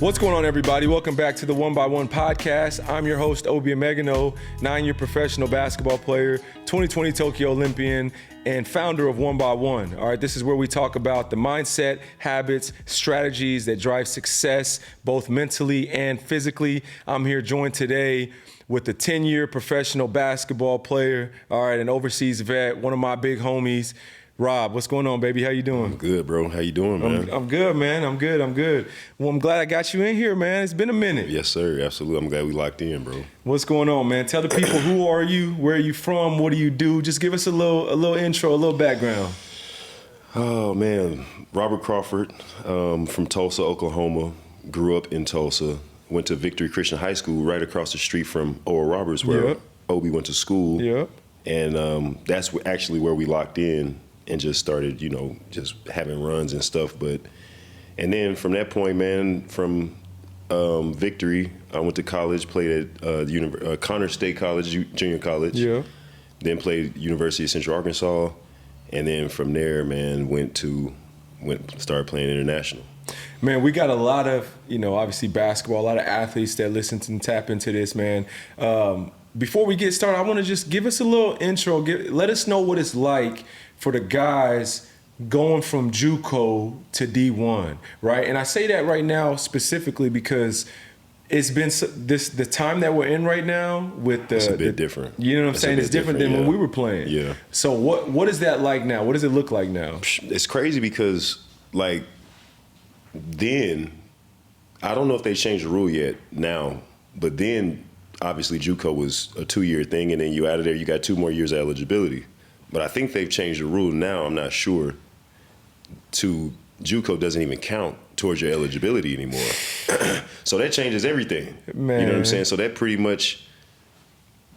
What's going on, everybody? Welcome back to the Wonbyone Podcast. I'm your host, Obi Emegano, 9-year professional basketball player, 2020 Tokyo Olympian, and founder of Wonbyone. All right, this is where we talk about the mindset, habits, strategies that drive success, both mentally and physically. I'm here joined today with a 10-year professional basketball player, all right, an overseas vet, one of my big homies. Rob, what's going on, baby? How you doing? I'm good, bro. How you doing, man? I'm good, man. I'm good. Well, I'm glad I got you in here, man. It's been a minute. Yes, sir. Absolutely. I'm glad we locked in, bro. What's going on, man? Tell the people, who are you? Where are you from? What do you do? Just give us a little intro, a little background. Oh, man. Robert Crawford, from Tulsa, Oklahoma. Grew up in Tulsa. Went to Victory Christian High School right across the street from Oral Roberts, where Obi went to school. Yep. And that's actually where we locked in and just started, just having runs and stuff. And then from that point, man, from Victory, I went to college, played at Connor State College, junior college. Yeah. Then played University of Central Arkansas. And then from there, man, started playing international. Man, we got a lot of, obviously basketball, a lot of athletes that listen to and tap into this, man. Before we get started, I want to just give us a little intro. Let us know what it's like for the guys going from JUCO to D1, right? And I say that right now specifically because it's been the time that we're in right now with it's a bit different. You know what I'm saying? It's different than when we were playing. Yeah. So what is that like now? What does it look like now? It's crazy because, then, I don't know if they changed the rule yet now, but then obviously JUCO was a 2-year thing, and then you out of there, you got 2 more years of eligibility. But I think they've changed the rule now, I'm not sure, JUCO doesn't even count towards your eligibility anymore. So that changes everything. Man. You know what I'm saying? So that pretty much,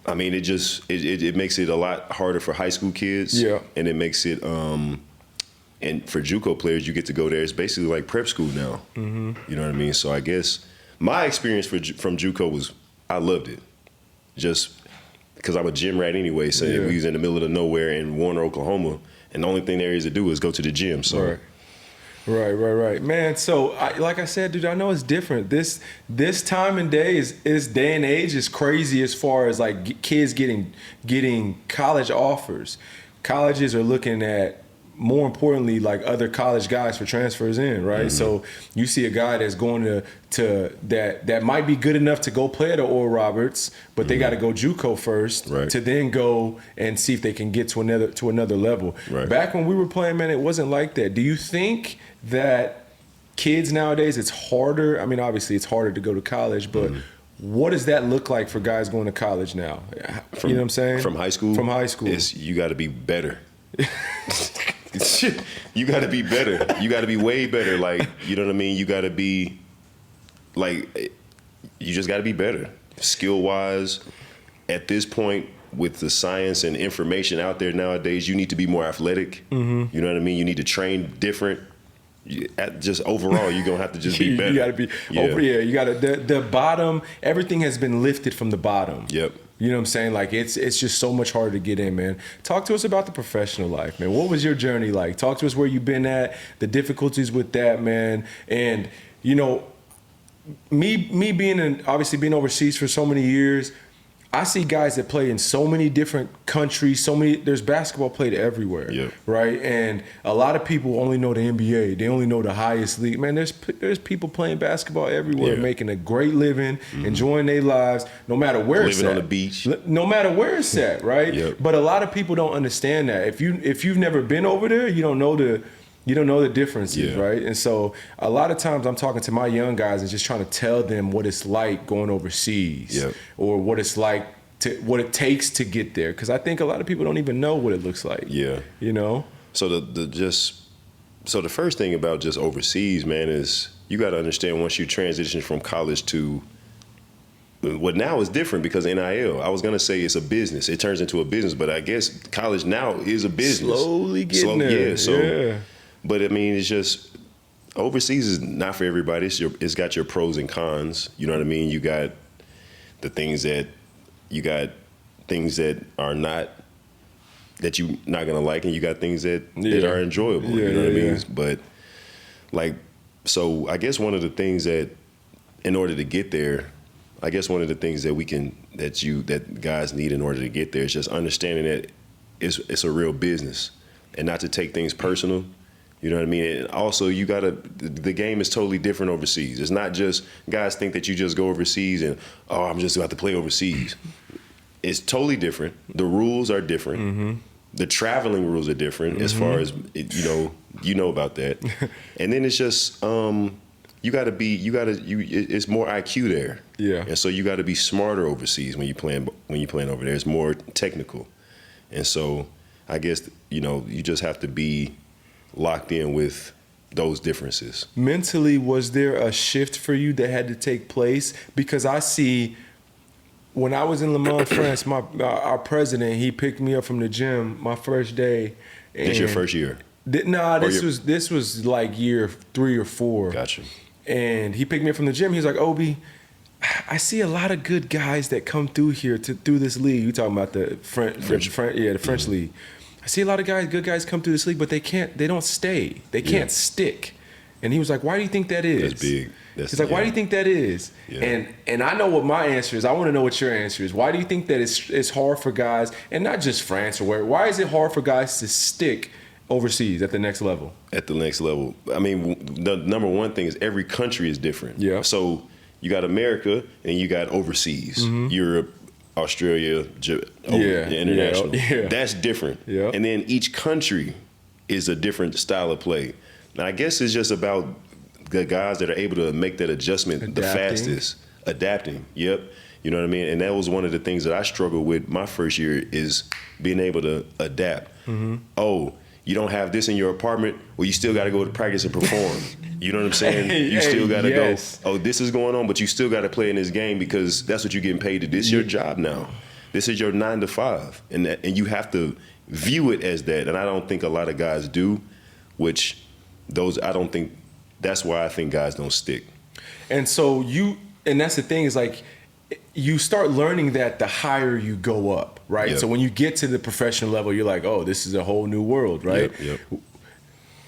it makes it a lot harder for high school kids. Yeah. And it makes it, and for JUCO players, you get to go there. It's basically like prep school now. Mm-hmm. You know what I mean? So I guess my experience from JUCO was, I loved it. Just because I'm a gym rat anyway, so we was in the middle of nowhere in Warner, Oklahoma, and the only thing there is to do is go to the gym. So, right, man. So, like I said, dude, I know it's different. This time and day is day and age is crazy as far as like kids getting college offers. Colleges are looking at, more importantly, like other college guys for transfers in, right? Mm-hmm. So you see a guy that's going to that might be good enough to go play at Oral Roberts, but they got to go JUCO first to then go and see if they can get to another level. Right. Back when we were playing, man, it wasn't like that. Do you think that kids nowadays, it's harder? I mean, obviously it's harder to go to college, but what does that look like for guys going to college now? You know what I'm saying? From high school? From high school. You got to be better. You got to be better. You got to be way better. Like, you know what I mean? You got to be, like, you just got to be better. Skill-wise, at this point, with the science and information out there nowadays, you need to be more athletic. Mm-hmm. You know what I mean? You need to train different. Just overall, you're going to have to just be better. You got to be you got to, the bottom, everything has been lifted from the bottom. Yep. You know what I'm saying? Like, it's just so much harder to get in, man. Talk to us about the professional life, man. What was your journey like? Talk to us where you've been at, the difficulties with that, man. And, me obviously being overseas for so many years, I see guys that play in so many different countries, there's basketball played everywhere, right? And a lot of people only know the NBA. They only know the highest league. Man, there's people playing basketball everywhere, making a great living, enjoying their lives, no matter where it's at. Living on the beach. No matter where it's at, right? Yep. But a lot of people don't understand that. If you've never been over there, you don't know the differences, right? And so a lot of times I'm talking to my young guys and just trying to tell them what it's like going overseas or what it's like, what it takes to get there. Because I think a lot of people don't even know what it looks like. Yeah. So the first thing about just overseas, man, is you got to understand once you transition from college to what now is different because NIL. I was going to say it's a business. It turns into a business, but I guess college now is a business. Slowly getting there. But I mean, it's just overseas is not for everybody. It's got your pros and cons. You know what I mean? You got things that are not, that you're not gonna like, and you got things that are enjoyable. You know what I mean? But so I guess one of the things that in order to get there, I guess one of the things that guys need in order to get there is just understanding that it's a real business and not to take things personal. You know what I mean? And also, the game is totally different overseas. It's not just, guys think that you just go overseas and, I'm just about to play overseas. It's totally different. The rules are different. Mm-hmm. The traveling rules are different as far as, you know about that. And then it's just, it's more IQ there. Yeah. And so you got to be smarter overseas when you're playing over there. It's more technical. And so I guess, you just have to be locked in with those differences. Mentally, was there a shift for you that had to take place? Because I see, when I was in Le Mans, France, our president, he picked me up from the gym my first day. This your first year? This was like year 3 or 4. Gotcha. And he picked me up from the gym. He was like, Obi, I see a lot of good guys that come through here through this league. You talking about the French league. I see a lot of good guys come through this league, but they don't stay. They can't stick. And he was like, why do you think that is? That's big. He's like, why do you think that is? Yeah. And I know what my answer is. I want to know what your answer is. Why do you think that it's hard for guys, and not just France or where, why is it hard for guys to stick overseas at the next level? At the next level. I mean, the number one thing is every country is different. Yeah. So you got America and you got overseas, Europe, Australia, international. Yeah. That's different. Yeah. And then each country is a different style of play. Now, I guess it's just about the guys that are able to make that adjustment the fastest. Adapting. Yep. You know what I mean? And that was one of the things that I struggled with my first year, is being able to adapt. Mm-hmm. Oh, you don't have this in your apartment? Well, you still got to go to practice and perform. You know what I'm saying? You still got to go, oh, this is going on, but you still got to play in this game because that's what you're getting paid to do. This is your job now. This is your 9 to 5. And you have to view it as that. And I don't think a lot of guys do, that's why I think guys don't stick. And so and that's the thing, is like, you start learning that the higher you go up, right? Yep. So when you get to the professional level, you're like, oh, this is a whole new world, right? Yep.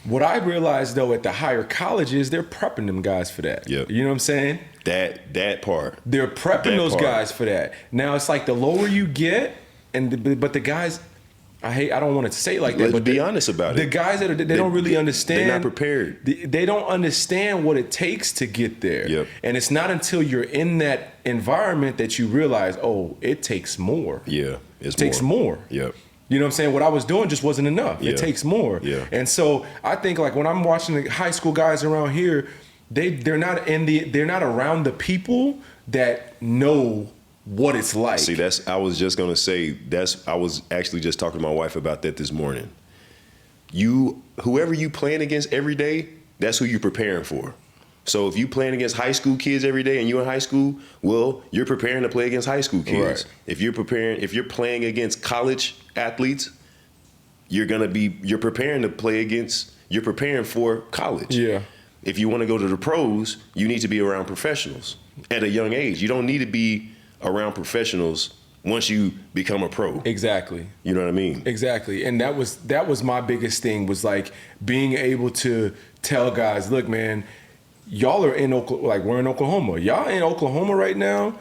What I realized, though, at the higher colleges, they're prepping them guys for that. Yep. You know what I'm saying? That part. They're prepping those guys for that. Now, it's like the lower you get, but the guys, I don't want to say it like that, but be honest about it. The guys that they don't really understand. They're not prepared. They don't understand what it takes to get there. Yep. And it's not until you're in that environment that you realize, oh, it takes more. Yeah, it takes more. Yep. You know what I'm saying? What I was doing just wasn't enough. Yeah. It takes more. Yeah. And so I think, like, when I'm watching the high school guys around here, they're not around the people that know what it's like. See, I was just gonna say, I was actually just talking to my wife about that this morning. Whoever you playing against every day, that's who you're preparing for. So if you playing against high school kids every day and you're in high school, well, you're preparing to play against high school kids. Right. If you're playing against college athletes, you're preparing for college. Yeah. If you want to go to the pros, you need to be around professionals at a young age. You don't need to be around professionals once you become a pro. Exactly. You know what I mean? Exactly. And that was my biggest thing, was like being able to tell guys, look, man, y'all are in Oklahoma, like we're in Oklahoma. Y'all in Oklahoma right now.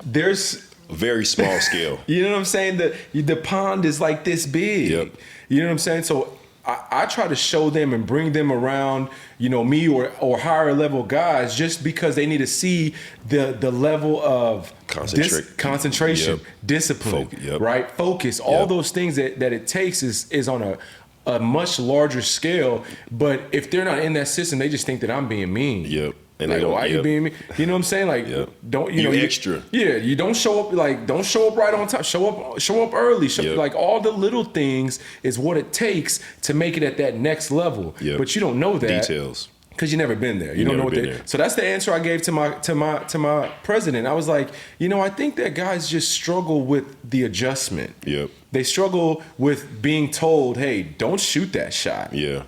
There's a very small scale. You know what I'm saying? The pond is like this big. Yep. You know what I'm saying? So I try to show them and bring them around, me or higher level guys, just because they need to see the level of concentration, yep. discipline, yep. right? Focus, all yep. those things that it takes is on a much larger scale. But if they're not in that system, they just think that I'm being mean. Yep. And like, why are you being mean? You know what I'm saying? Like, yep. don't you extra? You don't show up right on time. Show up early. Yep. Like, all the little things is what it takes to make it at that next level. Yep. But you don't know that details because you never been there. You don't know what that. So that's the answer I gave to my president. I was like, I think that guys just struggle with the adjustment. Yep. They struggle with being told, hey, don't shoot that shot. Yeah.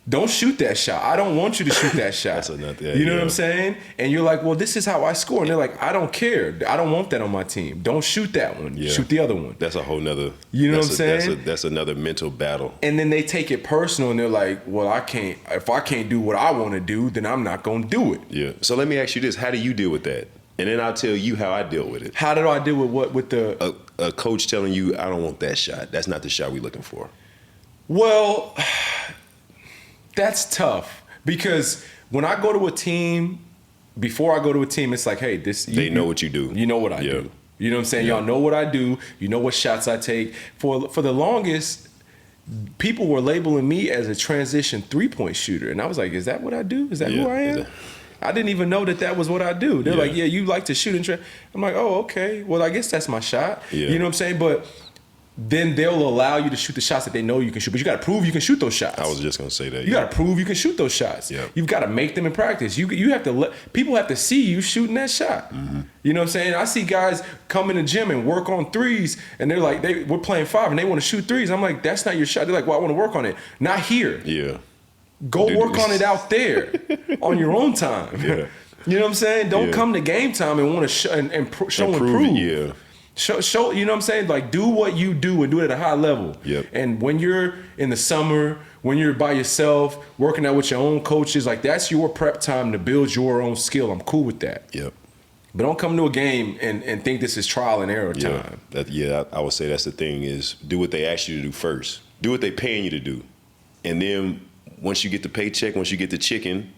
Don't shoot that shot. I don't want you to shoot that shot. That's another, you know what I'm saying? And you're like, well, this is how I score. And they're like, I don't care. I don't want that on my team. Don't shoot that one. Yeah. Shoot the other one. That's a whole nother. You know what I'm saying? That's another mental battle. And then they take it personal and they're like, well, if I can't do what I want to do, then I'm not going to do it. Yeah. So let me ask you this. How do you deal with that? And then I'll tell you how I deal with it. How did I deal with what? With the... A coach telling you, I don't want that shot. That's not the shot we're looking for. Well... That's tough because when I go to a team, before I go to a team, it's like, hey, they know what you do. You know what I do. You know what I'm saying? Y'all know what I do. You know what shots I take. For the longest, people were labeling me as a transition 3-point shooter. And I was like, is that what I do? Is that who I am? I didn't even know that was what I do. They're like, yeah, you like to shoot and I'm like, oh, okay. Well, I guess that's my shot. Yeah. You know what I'm saying? But then they'll allow you to shoot the shots that they know you can shoot. But you got to prove you can shoot those shots. I was just going to say that. You got to prove you can shoot those shots. Yeah. You've got to make them in practice. You have to people have to see you shooting that shot. Mm-hmm. You know what I'm saying? I see guys come in the gym and work on threes, and they're like, we're playing 5, and they want to shoot threes. I'm like, that's not your shot. They're like, well, I want to work on it. Not here. Yeah. Go work on it out there on your own time. Yeah. You know what I'm saying? Don't come to game time and want to show and prove. Yeah. Show, you know what I'm saying? Like, do what you do and do it at a high level. Yep. And when you're in the summer, when you're by yourself, working out with your own coaches, like, that's your prep time to build your own skill. I'm cool with that. Yep. But don't come to a game and think this is trial and error time. I would say that's the thing is do what they ask you to do first. Do what they're paying you to do. And then once you get the paycheck, once you get the chicken,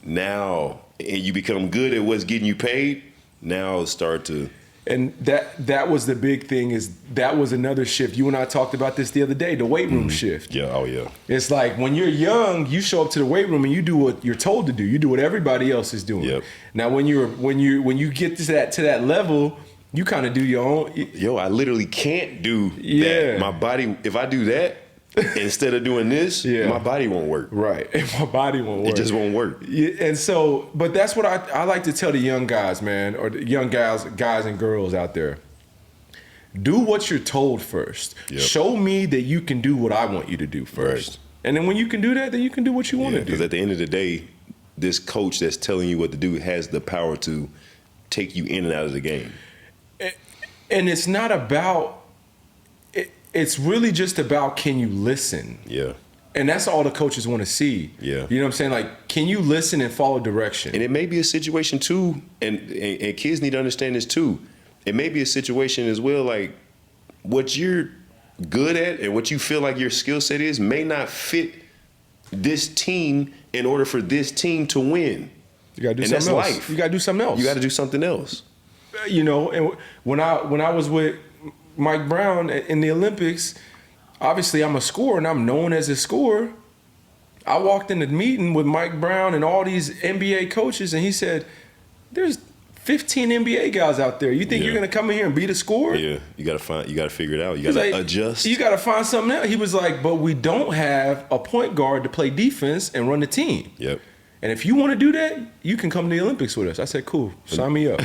now, and you become good at what's getting you paid, now start to... And that was the big thing is that was another shift. You and I talked about this the other day, the weight room shift. Yeah, oh yeah. It's like when you're young, you show up to the weight room and you do what you're told to do. You do what everybody else is doing. Yep. Now when you get to that level, you kind of do your own. Yo, I literally can't do that. My body, if I do that, instead of doing this, my body won't work. Right. My body won't work. It just won't work. And so, but that's what I like to tell the young guys, man, or the young guys and girls out there. Do what you're told first. Yep. Show me that you can do what I want you to do first. Right. And then when you can do that, then you can do what you want to do. Because at the end of the day, this coach that's telling you what to do has the power to take you in and out of the game. And it's not about... It's really just about, can you listen? Yeah. And that's all the coaches want to see. Yeah. You know what I'm saying? Like, can you listen and follow direction? And it may be a situation too, and kids need to understand this too. It may be a situation as well, like what you're good at and what you feel like your skill set is may not fit this team in order for this team to win. You gotta do something else. Life. You gotta do something else. You gotta do something else. You know, and when I was with Mike Brown in the Olympics, obviously I'm a scorer and I'm known as a scorer. I walked in the meeting with Mike Brown and all these NBA coaches, and he said, there's 15 NBA guys out there. You think you're gonna come in here and be the scorer? Yeah, you gotta figure it out. You gotta adjust. You gotta find something else. He was like, but we don't have a point guard to play defense and run the team. Yep. And if you wanna do that, you can come to the Olympics with us. I said, cool, sign me up.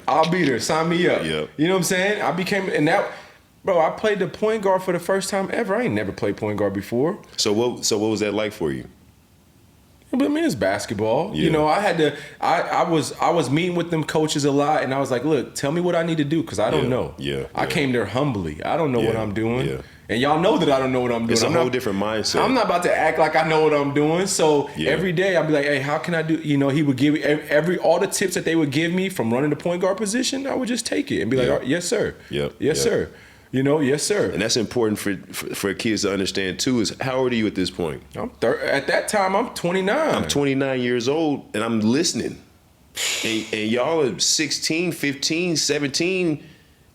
I'll be there. Sign me up. Yep. You know what I'm saying? I played the point guard for the first time ever. I ain't never played point guard before. So what was that like for you? But I mean, it's basketball. Yeah. You know, I was meeting with them coaches a lot, and I was like, look, tell me what I need to do because I don't know. Yeah. I came there humbly. I don't know what I'm doing. Yeah. And y'all know that I don't know what I'm doing. It's a whole different mindset. I'm not about to act like I know what I'm doing. So every day I'd be like, hey, how can I do? You know, he would give me all the tips that they would give me from running the point guard position. I would just take it and be like, oh, yes, sir. Yep. Yes, sir. You know, yes, sir. And that's important for kids to understand too. Is how old are you at this point? At that time, I'm 29. I'm 29 years old, and I'm listening. And y'all are 16, 15, 17.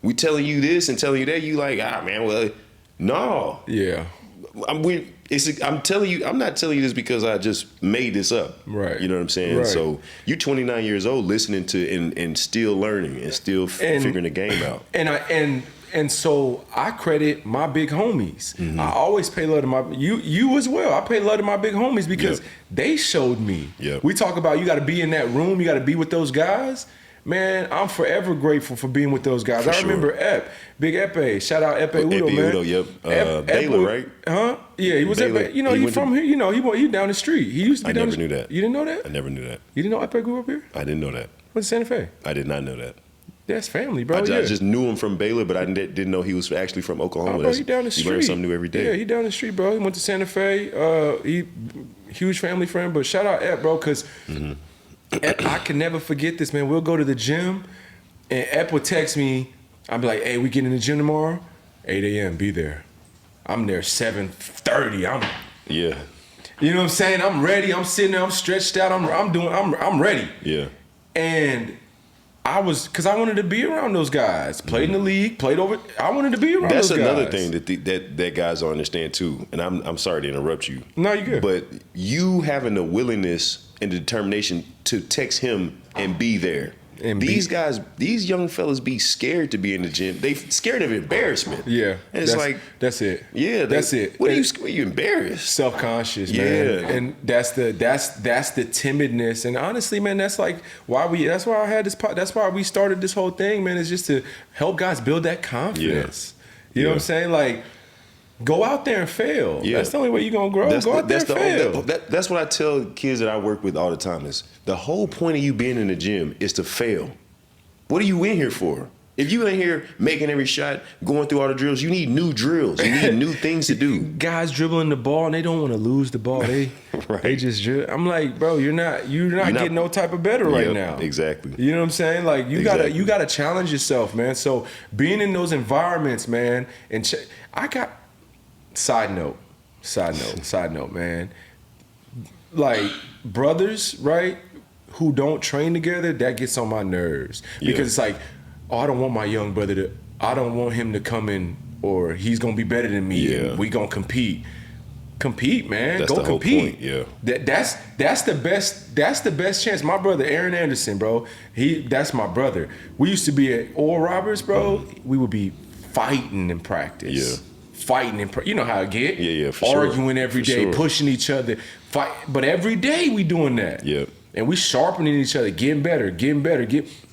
We telling you this and telling you that. You like, man, well. No. Yeah. I'm telling you, I'm not telling you this because I just made this up. Right. You know what I'm saying? Right. So you're 29 years old listening to and still learning and still figuring the game out. And so I credit my big homies. Mm-hmm. I always pay love to you as well. I pay love to my big homies because they showed me. Yep. We talk about you got to be in that room, you got to be with those guys. Man, I'm forever grateful for being with those guys. For I remember sure. Big Epe. Shout out Epe Udo, Epe man. Udo, yep. Baylor, right? Huh? Yeah, he was Baylor. Epe. You know, he from here. You know, he down the street. He used to be I down never the knew that. You didn't know that? I never knew that. You didn't know Epe grew up here? I didn't know that. What's Santa Fe? I did not know that. That's family, bro. I just knew him from Baylor, but I didn't know he was actually from Oklahoma. Oh, bro, he down the street. You learn something new every day. Yeah, he down the street, bro. He went to Santa Fe. He huge family friend. But shout out Ep, bro, because I can never forget this, man. We'll go to the gym, and Ep would text me. I'd be like, "Hey, we get in the gym tomorrow, 8 a.m. Be there." I'm there 7:30. Yeah. You know what I'm saying? I'm ready. I'm sitting there. I'm stretched out. I'm ready. Yeah. And because I wanted to be around those guys. Played in the league, played over. I wanted to be around That's those guys. another thing that guys don't understand too. And I'm sorry to interrupt you. No, you're good. But you having the willingness and the determination to text him and be there. And these guys, these young fellas be scared to be in the gym. They scared of embarrassment. Yeah. And it's that's it. Yeah. That's it. What are you embarrassed? Self-conscious, man. Yeah. And that's the timidness. And honestly, man, that's why I had this that's why we started this whole thing, man, is just to help guys build that confidence. You know what I'm saying? Like, go out there and fail. Yeah. That's the only way you're gonna grow. Go out there and fail. That's what I tell kids that I work with all the time is the whole point of you being in the gym is to fail. What are you in here for? If you in here making every shot, going through all the drills, you need new drills. You need new things to do. Guys dribbling the ball and they don't want to lose the ball. They just dribble. I'm like, bro, you're not getting no type of better right now. Exactly. You know what I'm saying? Like you gotta challenge yourself, man. So being in those environments, man, and I got side note, man. Like brothers, right, who don't train together, that gets on my nerves because it's like, oh, I don't want my young brother I don't want him to come in or he's gonna be better than me. Yeah. And we gonna compete. Compete, man. That's Go the whole compete. point, yeah. That's the best chance. My brother Aaron Anderson, bro. That's my brother. We used to be at Oral Roberts, bro. We would be fighting in practice. Yeah. Fighting you know how it get. Yeah, for sure. Arguing every day, pushing each other, fight. But every day we doing that. Yeah. And we sharpening each other, getting better.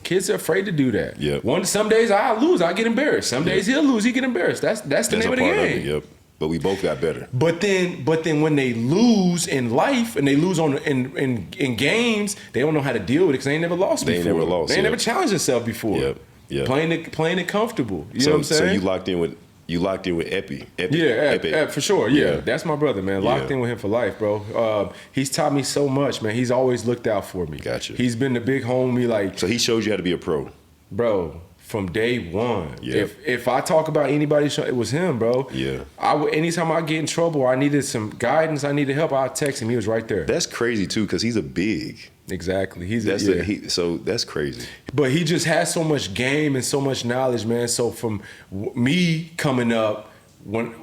Kids are afraid to do that. Yep. Some days I lose, I get embarrassed. Some days he'll lose, he get embarrassed. That's the name of the game. Yep. But we both got better. But then when they lose in life and they lose in games, they don't know how to deal with it because they ain't never lost before. They ain't never challenged themselves before. Yep. Playing it comfortable. You know what I'm saying? So you locked in with Epi. Ep, for sure. Yeah, that's my brother, man. Locked in with him for life, bro. He's taught me so much, man. He's always looked out for me. Gotcha. He's been the big homie, like. So he showed you how to be a pro, bro. From day one. Yeah. If I talk about anybody, it was him, bro. Yeah. Anytime I get in trouble or I needed some guidance, I needed help, I'd text him. He was right there. That's crazy too, because he's a big. Exactly. So that's crazy. But he just has so much game and so much knowledge, man. So from me coming up, when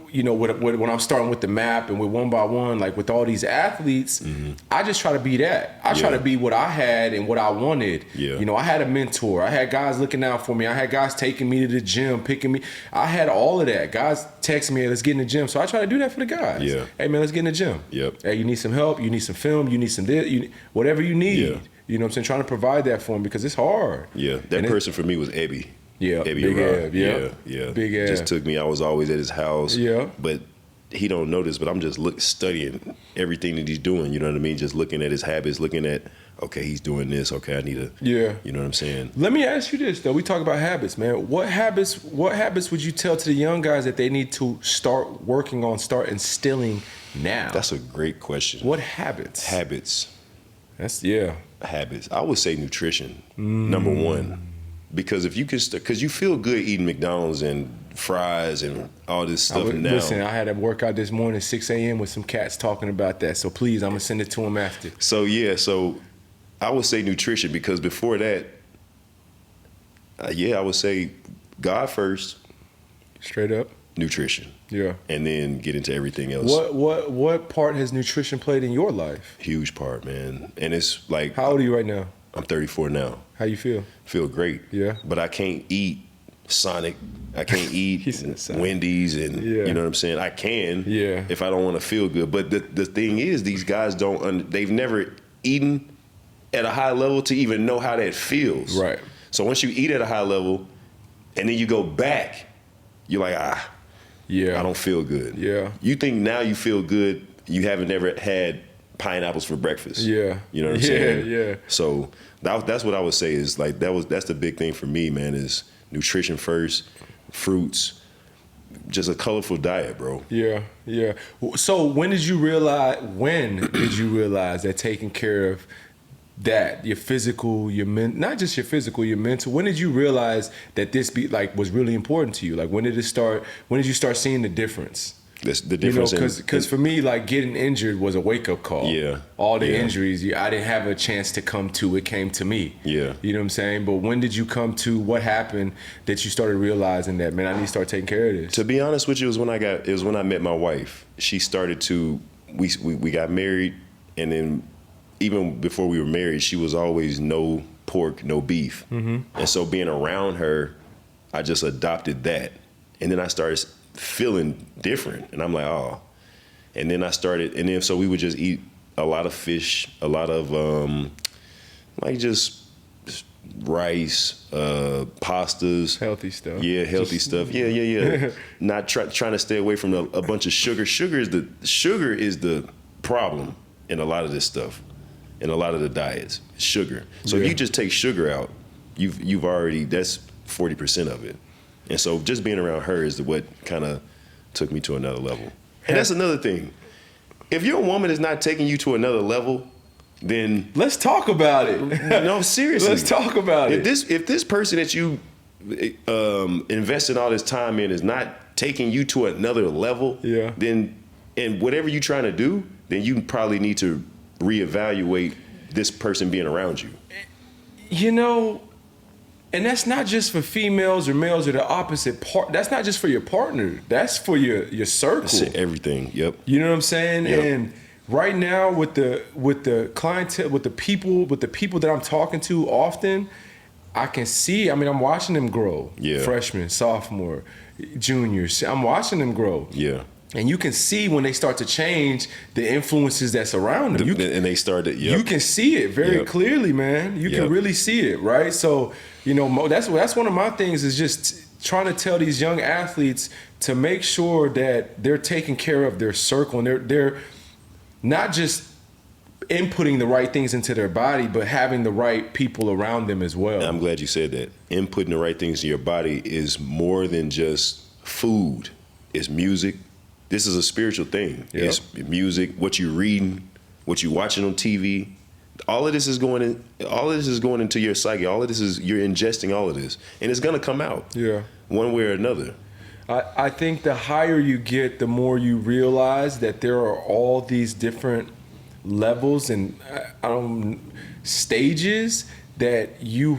I'm starting with the map and with 1x1, like with all these athletes, I just try to be that. I try to be what I had and what I wanted. Yeah. You know, I had a mentor. I had guys looking out for me. I had guys taking me to the gym, picking me. I had all of that. Guys texting me, hey, let's get in the gym. So I try to do that for the guys. Yeah. Hey, man, let's get in the gym. Yep. Hey, you need some help. You need some film. You need some this. Whatever you need. Yeah. You know what I'm saying? Trying to provide that for them because it's hard. Yeah. That person for me was Ebi. Yeah, Ebi big Rock. Ab, yeah. Big Ab. Just took me. I was always at his house. Yeah. But he don't notice, but I'm just studying everything that he's doing. You know what I mean? Just looking at his habits, looking at, okay, he's doing this. Okay, I need to. Yeah. You know what I'm saying? Let me ask you this though. We talk about habits, man. What habits would you tell to the young guys that they need to start working on, start instilling now? That's a great question. What habits? Habits. Habits. I would say nutrition, number one. Because if you can, because you feel good eating McDonald's and fries and all this stuff now. Listen, I had a workout this morning, 6 a.m. with some cats talking about that. So please, I'm gonna send it to them after. So I would say nutrition because before that, I would say God first. Straight up. Nutrition. Yeah. And then get into everything else. What part has nutrition played in your life? Huge part, man. And it's like. How old are you right now? I'm 34 now. How you feel? Feel great. Yeah. But I can't eat Sonic. I can't eat Wendy's and you know what I'm saying? I can if I don't want to feel good. But the thing is, these guys they've never eaten at a high level to even know how that feels. Right. So once you eat at a high level, and then you go back, you're like, Yeah. I don't feel good. Yeah. You think now you feel good, you haven't never had pineapples for breakfast. Yeah. You know what I'm saying? Yeah. So that's what I would say is like, that's the big thing for me, man, is nutrition first, fruits, just a colorful diet, bro. Yeah. So when did you realize that taking care of that, your physical, not just your physical, your mental, when did you realize that this was really important to you? Like when did you start seeing the difference? That's the difference. Because for me, like getting injured was a wake up call. Yeah. All the injuries, I didn't have a chance to come to. It came to me. Yeah. You know what I'm saying? But when did you come to? What happened that you started realizing that, man, I need to start taking care of this? To be honest with you, it was when I met my wife. She started to. We got married, and then even before we were married, she was always no pork, no beef, and so being around her, I just adopted that, and then I started feeling different, and I'm like, oh, and then so we would just eat a lot of fish, a lot of like just rice, pastas, Healthy stuff. Yeah, healthy stuff. Yeah. Not trying to stay away from a bunch of sugar. Sugar is the problem in a lot of this stuff, in a lot of the diets. Sugar. So if you just take sugar out, you've already, that's 40% of it. And so just being around her is what kind of took me to another level. And that's another thing. If your woman is not taking you to another level, then let's talk about it. No, seriously. Let's talk about it. If this person that you invested all this time in is not taking you to another level, then and whatever you're trying to do, then you probably need to reevaluate this person being around you. You know, and that's not just for females or males or the opposite part. That's not just for your partner. That's for your circle. That's everything. Yep. You know what I'm saying? Yep. And right now with the clientele, with the people that I'm talking to often, I can see, I'm watching them grow. Yeah. Freshman, sophomore, juniors. I'm watching them grow. Yeah. And you can see when they start to change the influences that's around them. And they started, You can see it very clearly, man. You can really see it, right? So, that's one of my things is just trying to tell these young athletes to make sure that they're taking care of their circle and they're not just inputting the right things into their body, but having the right people around them as well. I'm glad you said that. Inputting the right things in your body is more than just food. It's music. This is a spiritual thing. Yep. It's music, what you're reading, what you're watching on TV. All of this is going into your psyche. All of this is, you're ingesting all of this. And it's gonna come out. Yeah. One way or another. I think the higher you get, the more you realize that there are all these different levels and stages that you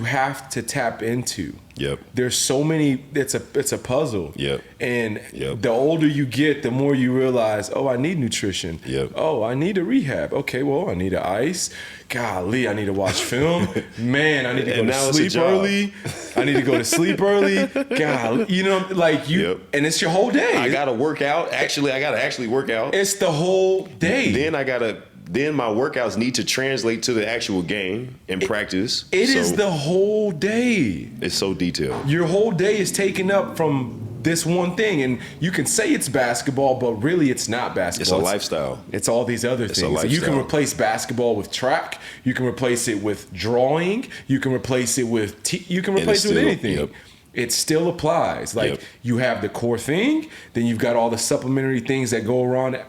have to tap into. Yep. There's so many. It's a puzzle. Yep. And the older you get, the more you realize, oh, I need nutrition. Yep. Oh, I need a rehab. Okay, well, I need an ice. Golly, I need to watch film. Man, I need to go to sleep early. I need to go to sleep early. Golly, and it's your whole day. I gotta work out. Actually, I gotta actually work out. It's the whole day. Then my workouts need to translate to the actual game and practice. It is the whole day. It's so detailed. Your whole day is taken up from this one thing, and you can say it's basketball, but really it's not basketball. It's a lifestyle. It's all these other things. You can replace basketball with track. You can replace it with drawing. You can replace it with with anything. Yep. It still applies. You have the core thing, then you've got all the supplementary things that go around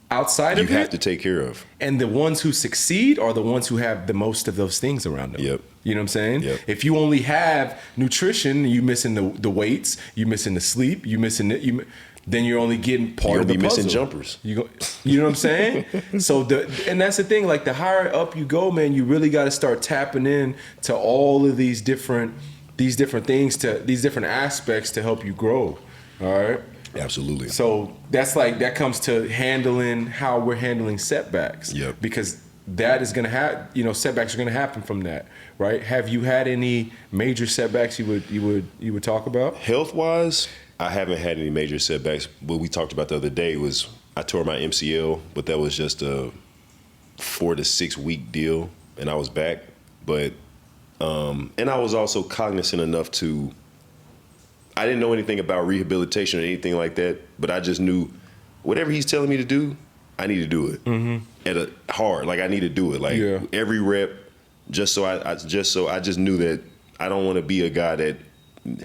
outside of it. You have to take care of. And the ones who succeed are the ones who have the most of those things around them. Yep. You know what I'm saying? Yep. If you only have nutrition, you missing the weights, you missing the sleep, you missing then you're only getting part of the puzzle. Missing jumpers. You know what I'm saying? So and that's the thing. Like the higher up you go, man, you really got to start tapping in to all of these different things, to these different aspects to help you grow. All right. Absolutely. So that comes to handling how we're handling setbacks. Yep. Because that is going to have, setbacks are going to happen from that, right? Have you had any major setbacks you would talk about? Health-wise, I haven't had any major setbacks. What we talked about the other day was I tore my MCL, but that was just a 4 to 6 week deal, and I was back. But And I was also cognizant enough to, I didn't know anything about rehabilitation or anything like that, but I just knew whatever he's telling me to do, I need to do it. Like I need to do it. Like every rep, I just knew that I don't want to be a guy that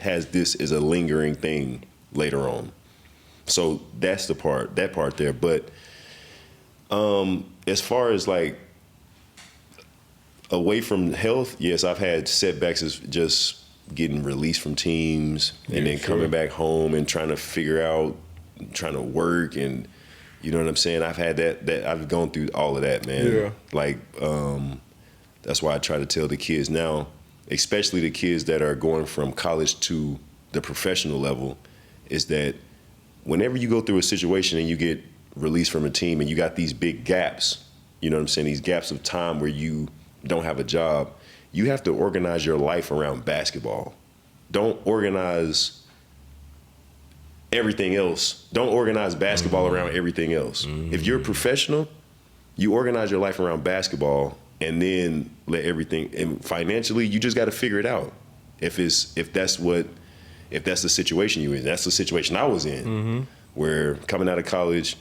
has this as a lingering thing later on. So that's that part there. But as far as like away from health, yes, I've had setbacks as just getting released from teams and then coming back home and trying to work, and you know what I'm saying? I've had that I've gone through all of that, man. Yeah. Like, that's why I try to tell the kids now, especially the kids that are going from college to the professional level, is that whenever you go through a situation and you get released from a team and you got these big gaps, you know what I'm saying? These gaps of time where you don't have a job, you have to organize your life around basketball. Don't organize everything else. Don't organize basketball around everything else. If you're a professional, you organize your life around basketball and then let everything, and financially, you just got to figure it out. If that's the situation you're in. That's the situation I was in, where coming out of college,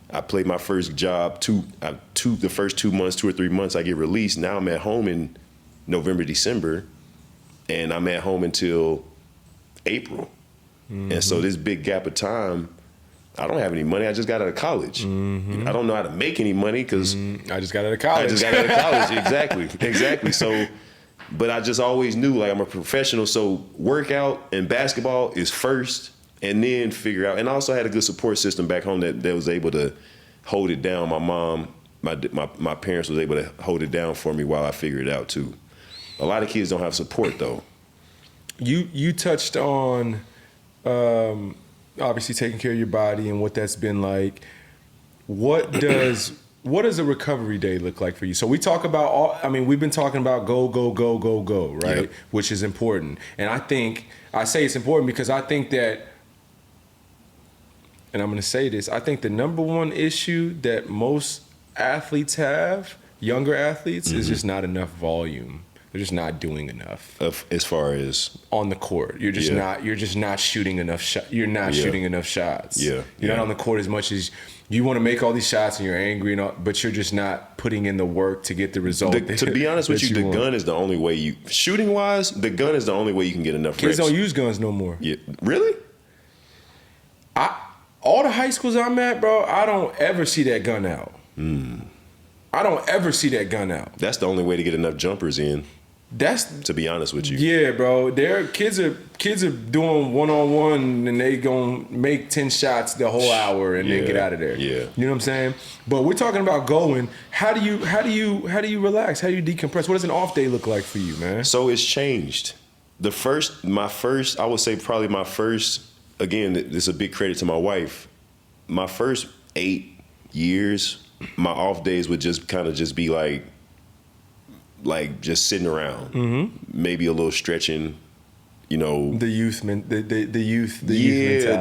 I played my first job the first 2 months, 2 or 3 months, I get released. Now I'm at home in November, December, and I'm at home until April. And so this big gap of time, I don't have any money. I just got out of college. I don't know how to make any money because I just got out of college. Exactly. So, but I just always knew, like, I'm a professional. So workout and basketball is first, and then figure out. And I also had a good support system back home that was able to hold it down. My mom, my parents was able to hold it down for me while I figured it out too. A lot of kids don't have support though. You touched on obviously taking care of your body and what that's been like. What does a recovery day look like for you? So we talk about we've been talking about go, right? Yep. Which is important. And I say it's important because I think that, and I'm going to say this, I think the number one issue that most athletes have, younger athletes, is just not enough volume. They're just not doing enough. As far as on the court, you're just not shooting enough shots. You're not shooting enough shots. You're not on the court as much as you want to make all these shots, and you're angry, but you're just not putting in the work to get the result. To be honest with you, the gun is the only way you, shooting wise, the gun is the only way you can get enough Kids reps. don't use guns no more. Yeah, really? All the high schools I'm at, bro, I don't ever see that gun out. I don't ever see that gun out. That's the only way to get enough jumpers in. To be honest with you. Yeah, bro. Kids are doing one-on-one and they gonna make 10 shots the whole hour and then get out of there. Yeah. You know what I'm saying? But we're talking about going. How do you relax? How do you decompress? What does an off day look like for you, man? So it's changed. My first, I would say probably my first, again, this is a big credit to my wife. My first 8 years, my off days would just kind of just be like just sitting around, maybe a little stretching, you know. The youth mentality.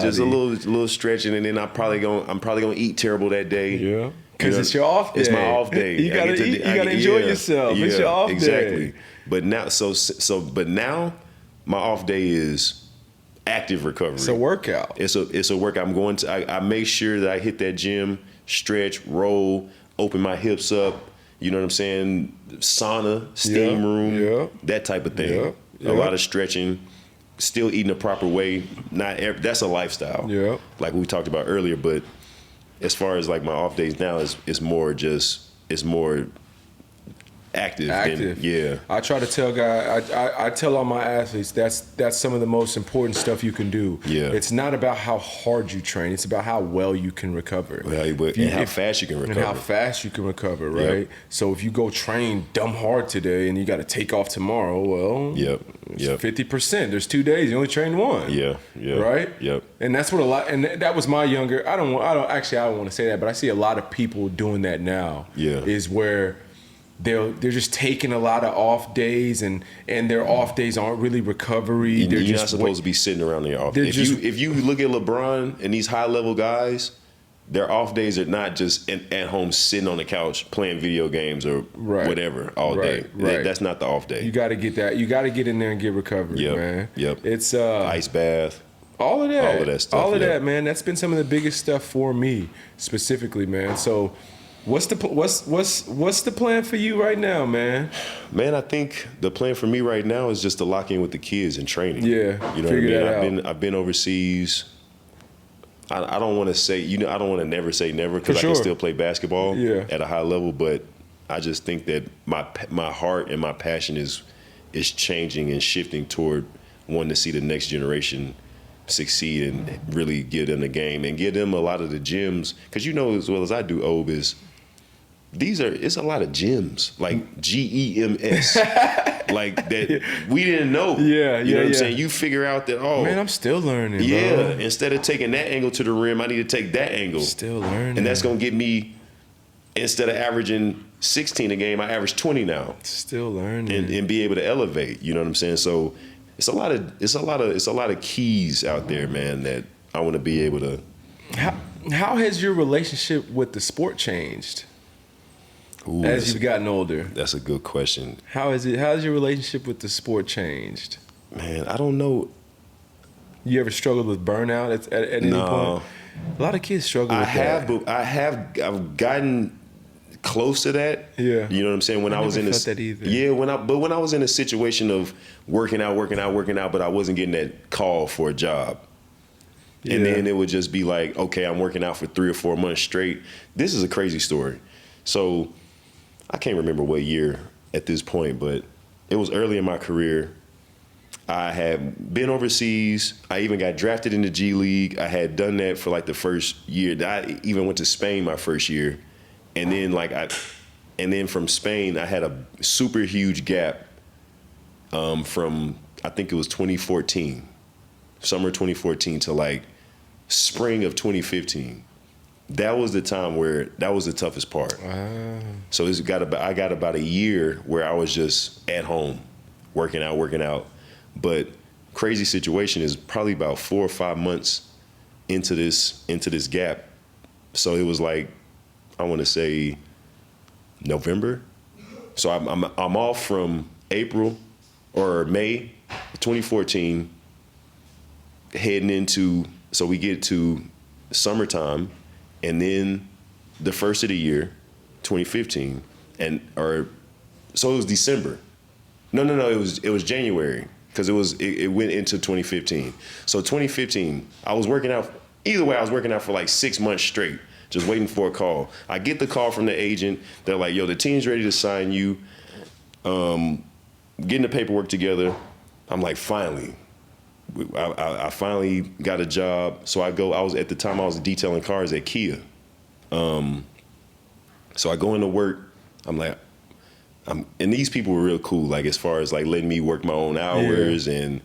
Just a little stretching, and then I'm probably gonna eat terrible that day. Yeah, because it's your off day. It's my off day. You gotta eat. You gotta enjoy yourself. It's your off day. Exactly. But now, my off day is active recovery. It's a workout. It's a workout. I make sure that I hit that gym, stretch, roll, open my hips up. You know what I'm saying? Sauna, steam room, that type of thing. A lot of stretching, still eating the proper way. That's a lifestyle. Yeah. Like we talked about earlier, but as far as like my off days now, it's more active. I try to tell guys, I tell all my athletes that's some of the most important stuff you can do. Yeah. It's not about how hard you train, it's about how well you can recover. And how fast you can recover. Right? Yep. So if you go train dumb hard today and you got to take off tomorrow, well, 50%. There's 2 days, you only trained one. Yeah. Right? Yep. And that's what and that was my younger, I don't want to say that, but I see a lot of people doing that now. Yeah. Is where they're just taking a lot of off days, and their off days aren't really recovery. You're not supposed to be sitting around on your off days. If you look at LeBron and these high level guys, their off days are not just at home sitting on the couch playing video games or whatever all day. Right. That's not the off day. You got to get that. You got to get in there and get recovered, man. Yep. It's ice bath. All of that. All of that stuff. All of that, man. That's been some of the biggest stuff for me specifically, man. So, what's the plan for you right now, man? Man, I think the plan for me right now is just to lock in with the kids and training. Yeah, you know what I mean. I've been overseas. I don't want to say, I don't want to never say never, because I can still play basketball at a high level, but I just think that my heart and my passion is changing and shifting toward wanting to see the next generation succeed and really give them the game and give them a lot of the gyms, because as well as I do, Ob, is it's a lot of gyms, like GEMS, like that we didn't know. You know what I'm saying? You figure out that, man, I'm still learning. Bro. Bro. Instead of taking that angle to the rim, I need to take that angle. Still learning. And that's gonna get me, instead of averaging 16 a game, I average 20 now. Still learning. And be able to elevate. You know what I'm saying? So it's a lot of keys out there, man, that I want to be able to. How has your relationship with the sport changed? Ooh, as you've gotten older? That's a good question. How's your relationship with the sport changed? Man, I don't know. You ever struggled with burnout at any point? A lot of kids struggle with that. But I've gotten close to that. Yeah. You know what I'm saying? When I was in felt that either. Yeah, when I was in a situation of working out, but I wasn't getting that call for a job. Yeah. And then it would just be like, okay, I'm working out for 3 or 4 months straight. This is a crazy story. So I can't remember what year at this point, but it was early in my career. I had been overseas. I even got drafted in the G League. I had done that for like the first year. I even went to Spain my first year. And then from Spain, I had a super huge gap from, I think it was 2014, summer 2014 to like spring of 2015. That was the time where that was the toughest part. So I got about a year where I was just at home, working out. But crazy situation is probably about 4 or 5 months into this gap. So it was like, I want to say November. So I'm off from April or May 2014, heading into, so we get to summertime, and then the first of the year, 2015, so it was December. No, it was January, because it went into 2015. So 2015, I was working out. Either way, I was working out for like 6 months straight, just waiting for a call. I get the call from the agent. They're like, yo, the team's ready to sign you. Getting the paperwork together. I'm like, finally. I finally got a job. So at the time I was detailing cars at Kia. So I go into work. I'm like, and these people were real cool, like as far as like letting me work my own hours and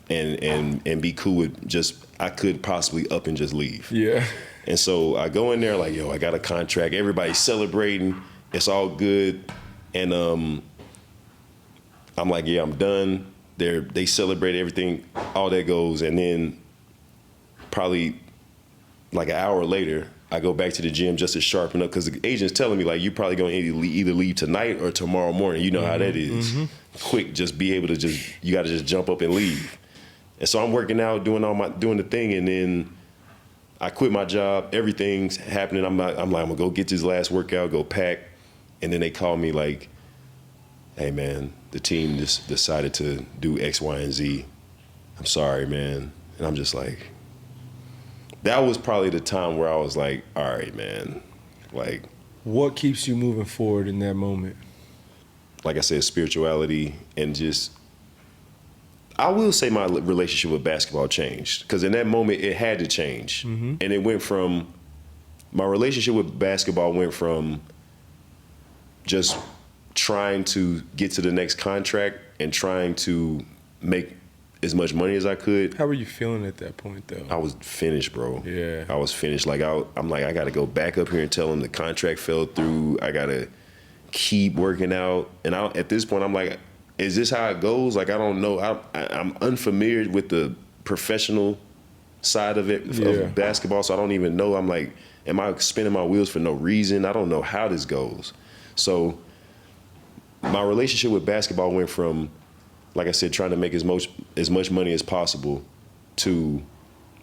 be cool with just, I could possibly up and just leave. Yeah. And so I go in there like, yo, I got a contract. Everybody's celebrating. It's all good. And I'm like, yeah, I'm done. They celebrate everything, all that goes. And then probably like an hour later, I go back to the gym just to sharpen up, because the agent's telling me like, you're probably going to either leave tonight or tomorrow morning. You know how that is. Quick, just be able to you got to just jump up and leave. And so I'm working out, doing the thing, and then I quit my job. Everything's happening. I'm like, I'm gonna go get this last workout, go pack, and then they call me like, hey man, the team just decided to do X, Y, and Z. I'm sorry, man. And I'm just like, that was probably the time where I was like, all right, man. Like, what keeps you moving forward in that moment? Like I said, spirituality, and just, I will say my relationship with basketball changed, because in that moment it had to change. And it went from, my relationship with basketball went from just trying to get to the next contract and trying to make as much money as I could. How were you feeling at that point, though? I was finished, bro. Yeah. I was finished. Like, I'm like, I got to go back up here and tell them the contract fell through. I got to keep working out. And at this point, I'm like, is this how it goes? Like, I don't know. I'm unfamiliar with the professional side of it of basketball, so I don't even know. I'm like, am I spinning my wheels for no reason? I don't know how this goes. So my relationship with basketball went from, like I said, trying to make as much money as possible to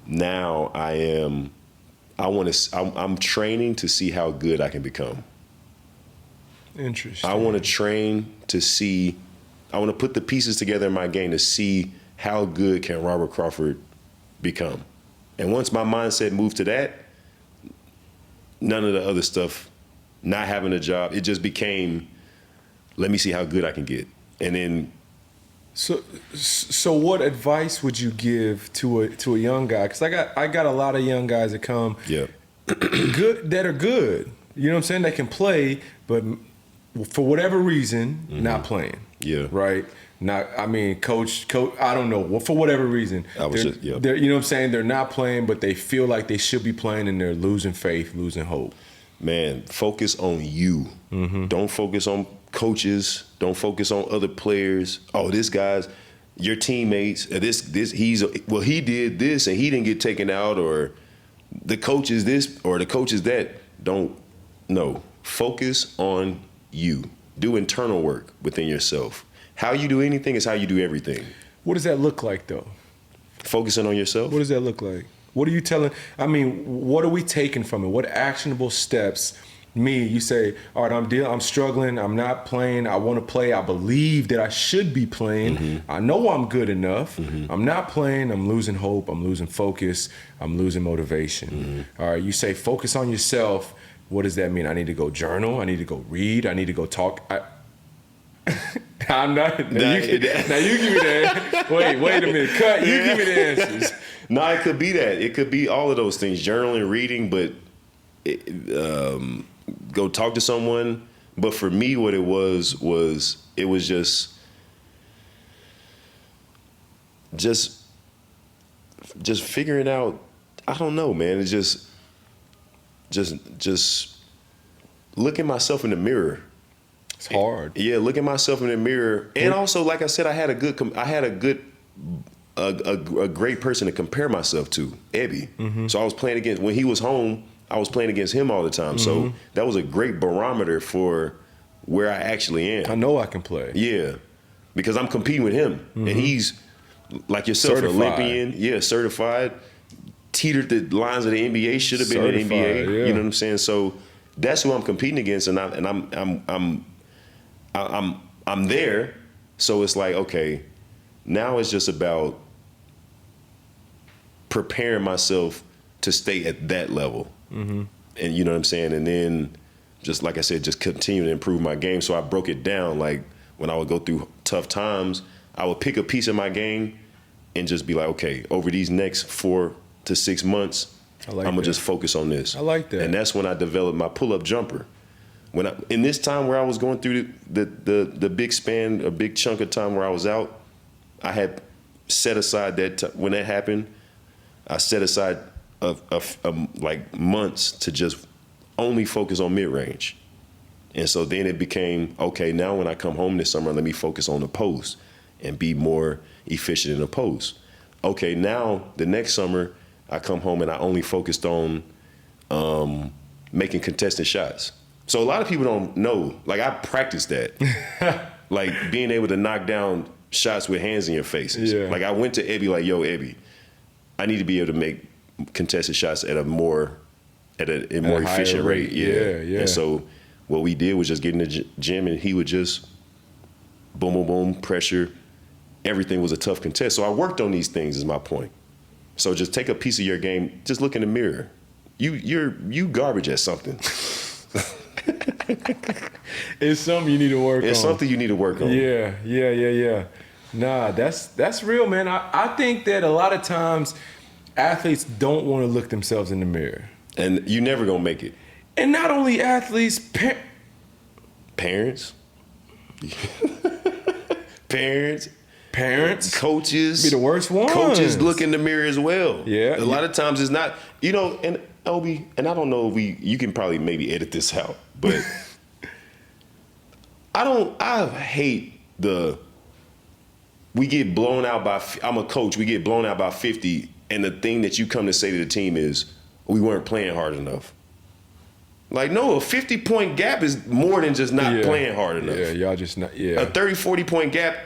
now I'm training to see how good I can become. Interesting. I want to train to see, I want to put the pieces together in my game to see how good can Robert Crawford become. And once my mindset moved to that, none of the other stuff, not having a job, it just became, let me see how good I can get. And then. So what advice would you give to a young guy? Because I got a lot of young guys that come good, that are good. You know what I'm saying? They can play, but for whatever reason, not playing. Yeah. Right? Coach, I don't know. Well, for whatever reason. You know what I'm saying? They're not playing, but they feel like they should be playing, and they're losing faith, losing hope. Man, focus on you. Don't focus on coaches. Don't focus on other players. Oh, this guy's your teammates. He did this and he didn't get taken out, or the coach is this or the coach is that. No. Focus on you. Do internal work within yourself. How you do anything is how you do everything. What does that look like, though? Focusing on yourself. What does that look like? What are you telling? What are we taking from it? What actionable steps? You say, all right, I'm struggling. I'm not playing. I want to play. I believe that I should be playing. I know I'm good enough. I'm not playing. I'm losing hope. I'm losing focus. I'm losing motivation. All right, you say focus on yourself. What does that mean? I need to go journal. I need to go read. I need to go talk. I'm not. Now you give me that. Wait a minute. Cut. You give me the answers. No, it could be that. It could be all of those things. Journaling, reading, but go talk to someone. But for me, what it was just figuring out. I don't know, man. It's just looking myself in the mirror. It's hard. Yeah, looking myself in the mirror, and also, like I said, I had a great person to compare myself to, Obi. So I was playing against, when he was home, I was playing against him all the time. So that was a great barometer for where I actually am. I know I can play. Yeah, because I'm competing with him, and he's like yourself, an Olympian. Yeah, certified. Teetered the lines of the NBA. Should have been in the NBA. Yeah. You know what I'm saying? So that's who I'm competing against, and I'm there. So it's like, okay, now it's just about preparing myself to stay at that level. And you know what I'm saying? And then, just like I said, just continue to improve my game. So I broke it down. Like when I would go through tough times, I would pick a piece of my game and just be like, okay, over these next 4 to 6 months, I'm going to just focus on this. I like that. And that's when I developed my pull-up jumper. In this time where I was going through the big span, a big chunk of time where I was out, I had set aside when that happened, I set aside like months to just only focus on mid-range. And so then it became, okay, now when I come home this summer, let me focus on the post and be more efficient in the post. Okay, now the next summer I come home and I only focused on making contested shots. So a lot of people don't know, like I practiced that. Like being able to knock down shots with hands in your faces. Yeah. Like I went to Obi like, yo, Obi, I need to be able to make contested shots at a more efficient rate. Yeah. And so what we did was just get in the gym and he would just boom, boom, boom, pressure. Everything was a tough contest. So I worked on these things is my point. So just take a piece of your game, just look in the mirror. You garbage at something. It's something you need to work on. It's something you need to work on. Yeah. Nah, that's real, man. I think that a lot of times athletes don't want to look themselves in the mirror. And you never gonna make it. And not only athletes, parents. Parents. Coaches. Be the worst ones. Coaches look in the mirror as well. Yeah. A lot of times it's not, and Obi, and I don't know if you can probably maybe edit this out, but I hate we get blown out by, I'm a coach, we get blown out by 50 and the thing that you come to say to the team is, we weren't playing hard enough. Like, no, a 50-point gap is more than just not playing hard enough. Yeah, y'all just not, A 30, 40-point gap,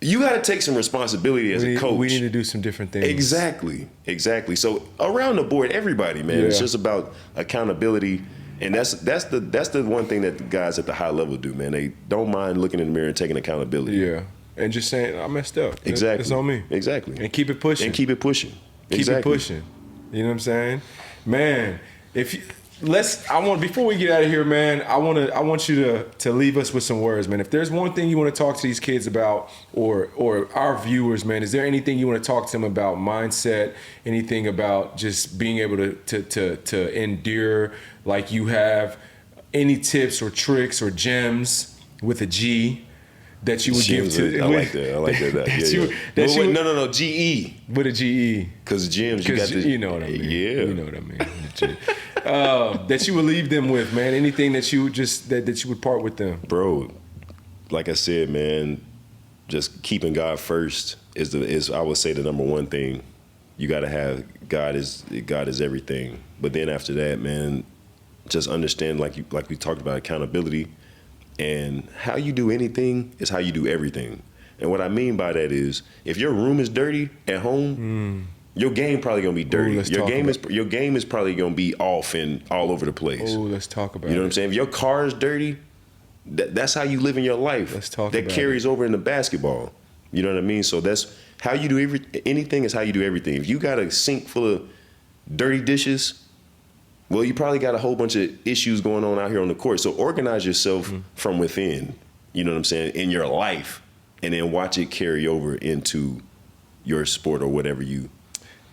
you got to take some responsibility as a coach. We need to do some different things. Exactly. So around the board, everybody, man, it's just about accountability. And that's the one thing that the guys at the high level do, man. They don't mind looking in the mirror and taking accountability. Yeah. And just saying, I messed up. Exactly. It's on me. Exactly. And keep it pushing. Keep it pushing. You know what I'm saying? Man, before we get out of here, man, I want you to leave us with some words, man. If there's one thing you want to talk to these kids about, or our viewers, man, is there anything you want to talk to them about mindset, anything about just being able to endure like you have, any tips or tricks or gems with a G that you would give to? I like that. No, GE. With a GE. Because gems, you got to. You know what I mean. Yeah. You know what I mean. That you would leave them with, man. Anything that you would that you would part with them. Bro, like I said, man, just keeping God first is I would say the number one thing. You got to have God is everything. But then after that, man, just understand like we talked about accountability, and how you do anything is how you do everything. And what I mean by that is, if your room is dirty at home, your game probably gonna be dirty. Your game is probably gonna be off and all over the place. Oh, let's talk about it. You know what I'm saying? If your car is dirty, that's how you live in your life. Let's talk about it. That carries over into basketball. You know what I mean? So that's how you do anything is how you do everything. If you got a sink full of dirty dishes, well, you probably got a whole bunch of issues going on out here on the court. So organize yourself from within, you know what I'm saying, in your life, and then watch it carry over into your sport or whatever you're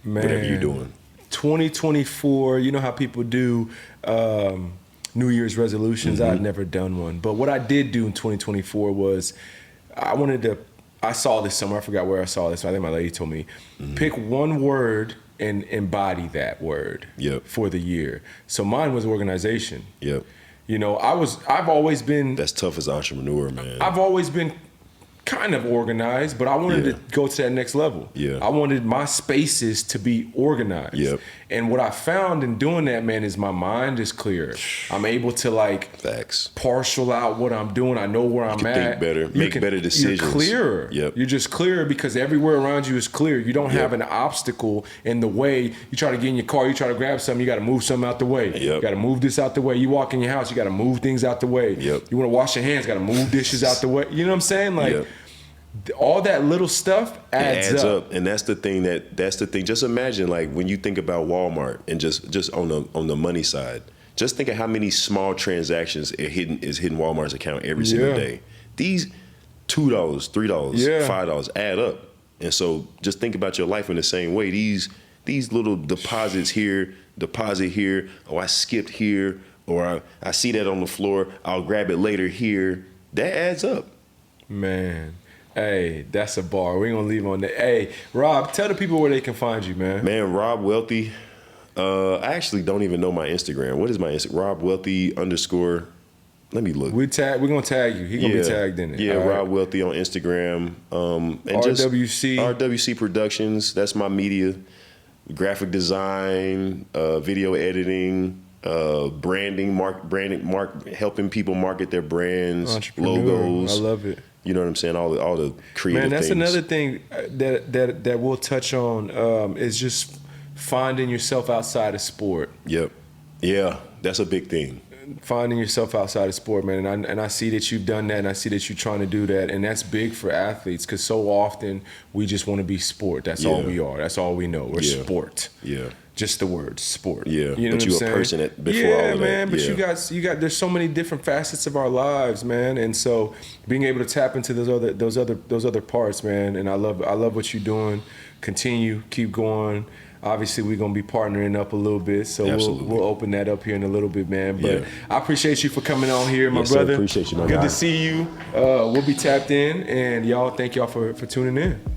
doing. 2024, you know how people do New Year's resolutions. I'd never done one. But what I did do in 2024 was I saw this somewhere. I forgot where I saw this. I think my lady told me, pick one word and embody that word for the year. So mine was organization. Yep. You know, I've always been... That's tough as an entrepreneur, man. I've always been kind of organized, but I wanted to go to that next level. Yeah. I wanted my spaces to be organized. Yep. And what I found in doing that, man, is my mind is clear. I'm able to Facts. Partial out what I'm doing. I know where I'm at. Think better, make better decisions. You're clearer. Yep. You're just clearer because everywhere around you is clear. You don't have an obstacle in the way. You try to get in your car, you try to grab something, you got to move something out the way. Yep. You got to move this out the way. You walk in your house, you got to move things out the way. Yep. You want to wash your hands, got to move dishes out the way. You know what I'm saying? All that little stuff adds up. And that's the thing. Just imagine, when you think about Walmart and just on the money side, just think of how many small transactions is hitting Walmart's account every single day. These $2, $3, $5 add up. And so just think about your life in the same way. These little deposits here, deposit here, I skipped here, or I see that on the floor, I'll grab it later here. That adds up. Man. Hey, that's a bar. We ain't gonna leave on that. Hey, Rob, tell the people where they can find you, man. Man, Rob Wealthy. I actually don't even know my Instagram. What is my Instagram? Rob Wealthy _ Let me look. We're gonna tag you. He's gonna be tagged in it. Yeah, right. Rob Wealthy on Instagram. And RWC Productions. That's my media, graphic design, video editing, branding, helping people market their brands, logos. I love it. You know what I'm saying? All the creative things. Man, that's another thing that we'll touch on is just finding yourself outside of sport. Yep. Yeah, that's a big thing. Finding yourself outside of sport, man. And I see that you've done that, and I see that you're trying to do that. And that's big for athletes because so often we just want to be sport. That's all we are. That's all we know. We're sport. Yeah. Just the word sport. Yeah, you know but you're a person before all of that. Man, but you got. There's so many different facets of our lives, man, and so being able to tap into those other parts, man. And I love what you're doing. Continue, keep going. Obviously, we're gonna be partnering up a little bit, so we'll open that up here in a little bit, man. But I appreciate you for coming on here, my brother. Sir, appreciate you, my Good guy. to see you. We'll be tapped in, and y'all. Thank y'all for tuning in.